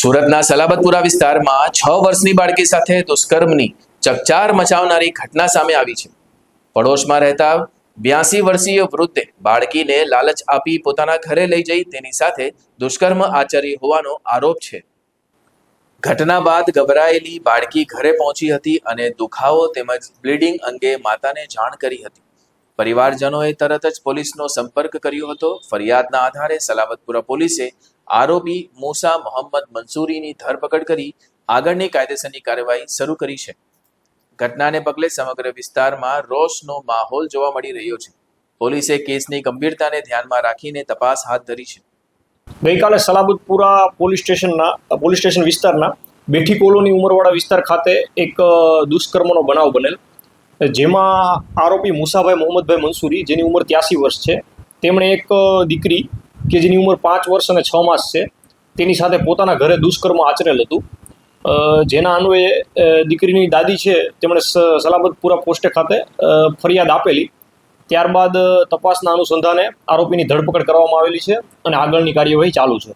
સુરતના સલાબતપુરા વિસ્તારમાં 6 વર્ષની બાળકી સાથે દુષ્કર્મની ચકચાર મચાવનારી ઘટના સામે આવી છે। પડોશમાં રહેતા 82 વર્ષીય વૃદ્ધે બાળકીને લાલચ આપી પોતાના ઘરે લઈ જઈ તેની સાથે દુષ્કર્મ આચરી હોવાનો આરોપ છે। ઘટના બાદ ગભરાયેલી બાળકી ઘરે પહોંચી હતી અને દુખાવો તેમજ બ્લીડિંગ અંગે માતાને જાણ કરી હતી। પરિવારજનોએ તરત જ પોલીસનો સંપર્ક કર્યો હતો। ફરિયાદના આધારે સલાબતપુરા પોલીસે આરોપી મૂસા મોહમ્મદ મંસૂરીની ધરપકડ કરી આગળની કાયદેસરની કાર્યવાહી શરૂ કરી છે। ઘટનાને પગલે સમગ્ર વિસ્તારમાં રોષનો માહોલ જોવા મળી રહ્યો છે। પોલીસે કેસની ગંભીરતાને ધ્યાનમાં રાખીને તપાસ હાથ ધરી છે। ગઈકાલે સલાબતપુરા પોલીસ સ્ટેશન વિસ્તારના બેઠી કોલોની ઉમરવાડા વિસ્તાર ખાતે એક દુષ્કર્મનો બનાવ બનેલ, જેમાં આરોપી મૂસાભાઈ મોહમ્મદભાઈ મંસૂરી, જેની ઉંમર 83 વર્ષ છે, તેમણે એક દીકરી કે જેની ઉંમર 5 વર્ષ અને 6 માસ છે, તેની સાથે પોતાના ઘરે દુષ્કર્મ આચરેલ હતું। જેના અન્વયે દીકરીની દાદી છે તેમણે સલાબતપુરા પોસ્ટે ખાતે ફરિયાદ આપેલી। ત્યારબાદ તપાસના અનુસંધાને આરોપીની ધરપકડ કરવામાં આવેલી છે અને આગળની કાર્યવાહી ચાલુ છે।